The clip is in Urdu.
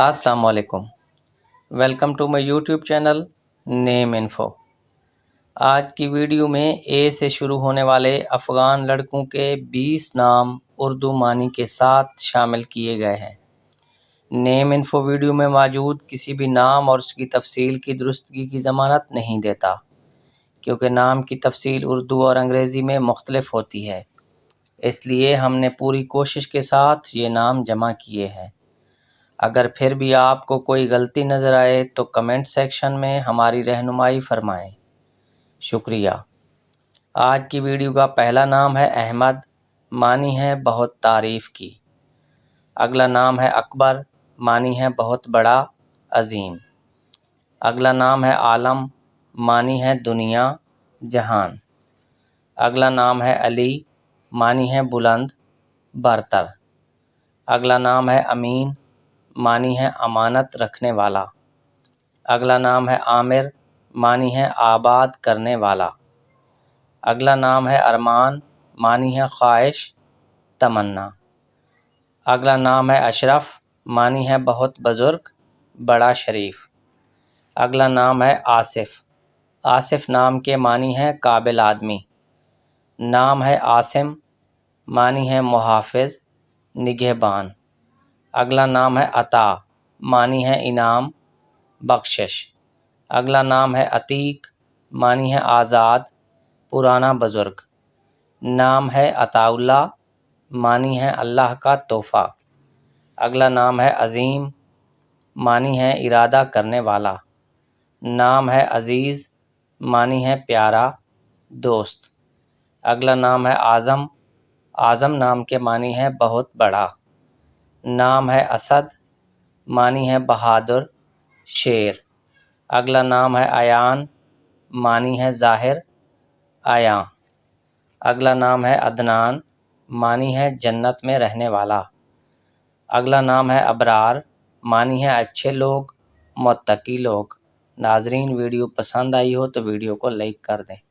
السلام علیکم، welcome to my YouTube channel name info. آج کی ویڈیو میں اے سے شروع ہونے والے افغان لڑکوں کے 20 نام اردو معنی کے ساتھ شامل کیے گئے ہیں۔ نیم انفو ویڈیو میں موجود کسی بھی نام اور اس کی تفصیل کی درستگی کی ضمانت نہیں دیتا، کیونکہ نام کی تفصیل اردو اور انگریزی میں مختلف ہوتی ہے، اس لیے ہم نے پوری کوشش کے ساتھ یہ نام جمع کیے ہیں۔ اگر پھر بھی آپ کو کوئی غلطی نظر آئے تو کمنٹ سیکشن میں ہماری رہنمائی فرمائیں۔ شکریہ۔ آج کی ویڈیو کا پہلا نام ہے احمد، معنی ہے بہت تعریف کی۔ اگلا نام ہے اکبر، معنی ہے بہت بڑا، عظیم۔ اگلا نام ہے عالم، معنی ہے دنیا، جہان۔ اگلا نام ہے علی، معنی ہے بلند، برتر۔ اگلا نام ہے امین، معنی ہے امانت رکھنے والا۔ اگلا نام ہے عامر، معنی ہے آباد کرنے والا۔ اگلا نام ہے ارمان، معنی ہے خواہش، تمنا۔ اگلا نام ہے اشرف، معنی ہے بہت بزرگ، بڑا شریف۔ اگلا نام ہے آصف، آصف نام کے معنی ہے قابل آدمی۔ نام ہے عاصم، معنی ہے محافظ، نگہبان۔ اگلا نام ہے عطا، معنی ہے انعام، بخشش۔ اگلا نام ہے عتیق، معنی ہے آزاد، پرانا بزرگ۔ نام ہے عطاء اللہ، معنی ہے اللہ کا تحفہ۔ اگلا نام ہے عظیم، معنی ہے ارادہ کرنے والا۔ نام ہے عزیز، معنی ہے پیارا، دوست۔ اگلا نام ہے اعظم، اعظم نام کے معنی ہے بہت بڑا۔ نام ہے اسد، معنی ہے بہادر، شیر۔ اگلا نام ہے ایان، معنی ہے ظاہر، عیاں۔ اگلا نام ہے عدنان، معنی ہے جنت میں رہنے والا۔ اگلا نام ہے ابرار، معنی ہے اچھے لوگ، متقی لوگ۔ ناظرین، ویڈیو پسند آئی ہو تو ویڈیو کو لائک کر دیں۔